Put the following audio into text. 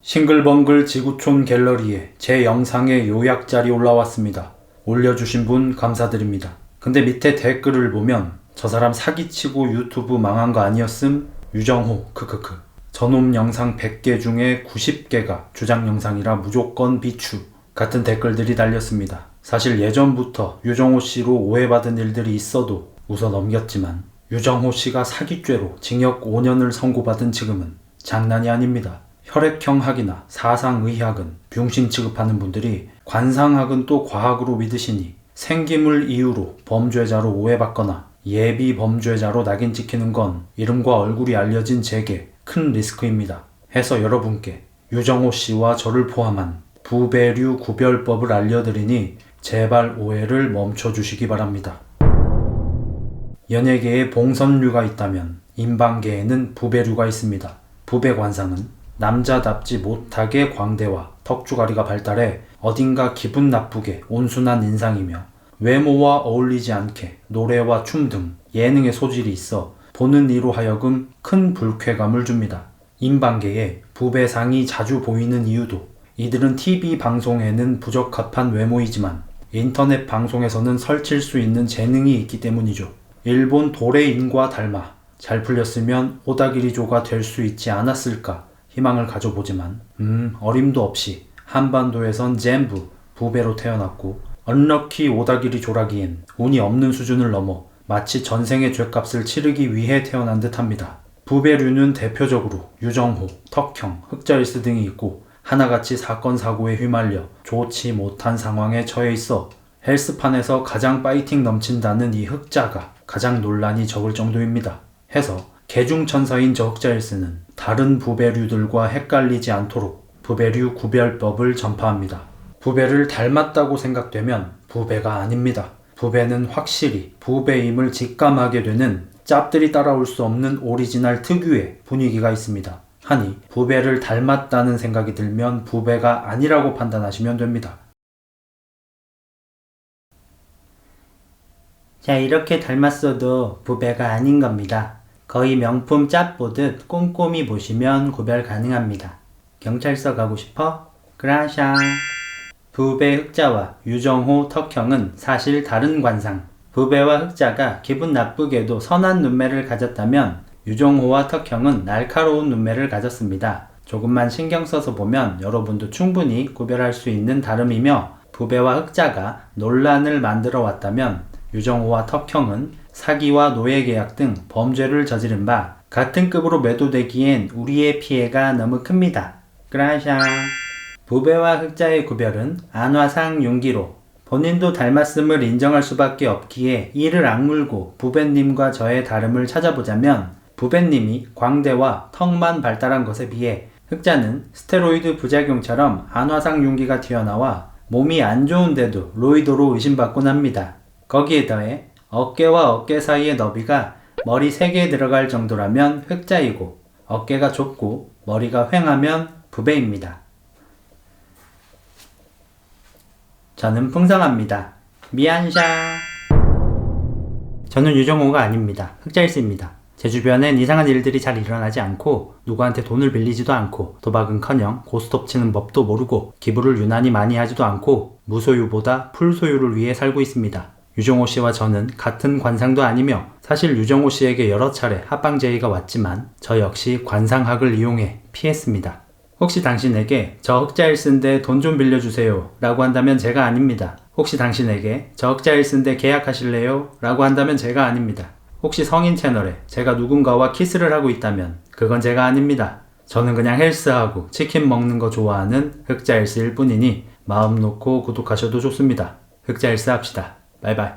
싱글벙글 지구촌 갤러리에 제 영상의 요약짤이 올라왔습니다. 올려주신 분 감사드립니다. 근데 밑에 댓글을 보면 저 사람 사기치고 유튜브 망한 거 아니었음? 유정호 크크크. 저놈 영상 100개 중에 90개가 주장 영상이라 무조건 비추 같은 댓글들이 달렸습니다. 사실 예전부터 유정호 씨로 오해받은 일들이 있어도 웃어 넘겼지만 유정호 씨가 사기죄로 징역 5년을 선고받은 지금은 장난이 아닙니다. 혈액형 학이나 사상의학은 병신 취급하는 분들이 관상학은 또 과학으로 믿으시니 생김을 이유로 범죄자로 오해받거나 예비 범죄자로 낙인 찍히는 건 이름과 얼굴이 알려진 제게 큰 리스크입니다. 해서 여러분께 유정호 씨와 저를 포함한 부배류 구별법을 알려드리니 제발 오해를 멈춰주시기 바랍니다. 연예계에 봉선류가 있다면 인방계에는 부배류가 있습니다. 부배관상은 남자답지 못하게 광대와 턱주가리가 발달해 어딘가 기분 나쁘게 온순한 인상이며 외모와 어울리지 않게 노래와 춤 등 예능의 소질이 있어 보는 이로 하여금 큰 불쾌감을 줍니다. 인방계에 부배상이 자주 보이는 이유도 이들은 TV 방송에는 부적합한 외모이지만 인터넷 방송에서는 설칠 수 있는 재능이 있기 때문이죠. 일본 도레인과 닮아 잘 풀렸으면 오다기리조가 될 수 있지 않았을까 희망을 가져보지만 어림도 없이 한반도에선 전부 부배로 태어났고 언럭키 오다기리조라기엔 운이 없는 수준을 넘어 마치 전생의 죗값을 치르기 위해 태어난 듯합니다. 부배류는 대표적으로 유정호, 턱형, 흑자일스 등이 있고 하나같이 사건 사고에 휘말려 좋지 못한 상황에 처해 있어 헬스판에서 가장 파이팅 넘친다는 이 흑자가 가장 논란이 적을 정도입니다. 해서 개중천사인 저 흑자일스는 다른 부배류들과 헷갈리지 않도록 부배류 구별법을 전파합니다. 부배를 닮았다고 생각되면 부배가 아닙니다. 부배는 확실히 부배임을 직감하게 되는 짭들이 따라올 수 없는 오리지널 특유의 분위기가 있습니다. 하니 부배를 닮았다는 생각이 들면 부배가 아니라고 판단하시면 됩니다. 자, 이렇게 닮았어도 부배가 아닌 겁니다. 거의 명품 짭 보듯 꼼꼼히 보시면 구별 가능합니다. 경찰서 가고 싶어? 그라샹. 부배 흑자와 유정호 턱형은 사실 다른 관상. 부배와 흑자가 기분 나쁘게도 선한 눈매를 가졌다면 유정호와 턱형은 날카로운 눈매를 가졌습니다. 조금만 신경 써서 보면 여러분도 충분히 구별할 수 있는 다름이며 부배와 흑자가 논란을 만들어 왔다면 유정호와 턱형은 사기와 노예계약 등 범죄를 저지른 바 같은 급으로 매도되기엔 우리의 피해가 너무 큽니다. 그라샹. 부배와 흑자의 구별은 안화상 융기로 본인도 닮았음을 인정할 수밖에 없기에 이를 악물고 부배님과 저의 다름을 찾아보자면 부배님이 광대와 턱만 발달한 것에 비해 흑자는 스테로이드 부작용처럼 안화상 융기가 튀어나와 몸이 안 좋은데도 로이도로 의심받곤 합니다. 거기에 더해 어깨와 어깨 사이의 너비가 머리 3개 들어갈 정도라면 흑자이고 어깨가 좁고 머리가 휑하면 부배입니다. 저는 풍성합니다. 미안샤. 저는 유정호가 아닙니다. 흑자일스입니다. 제 주변엔 이상한 일들이 잘 일어나지 않고 누구한테 돈을 빌리지도 않고 도박은커녕 고스톱 치는 법도 모르고 기부를 유난히 많이 하지도 않고 무소유보다 풀소유를 위해 살고 있습니다. 유정호 씨와 저는 같은 관상도 아니며 사실 유정호 씨에게 여러 차례 합방 제의가 왔지만 저 역시 관상학을 이용해 피했습니다. 혹시 당신에게 저 흑자일스인데 돈 좀 빌려주세요 라고 한다면 제가 아닙니다. 혹시 당신에게 저 흑자일스인데 계약하실래요? 라고 한다면 제가 아닙니다. 혹시 성인 채널에 제가 누군가와 키스를 하고 있다면 그건 제가 아닙니다. 저는 그냥 헬스하고 치킨 먹는 거 좋아하는 흑자일스일 뿐이니 마음 놓고 구독하셔도 좋습니다. 흑자일스 합시다. 바이바이.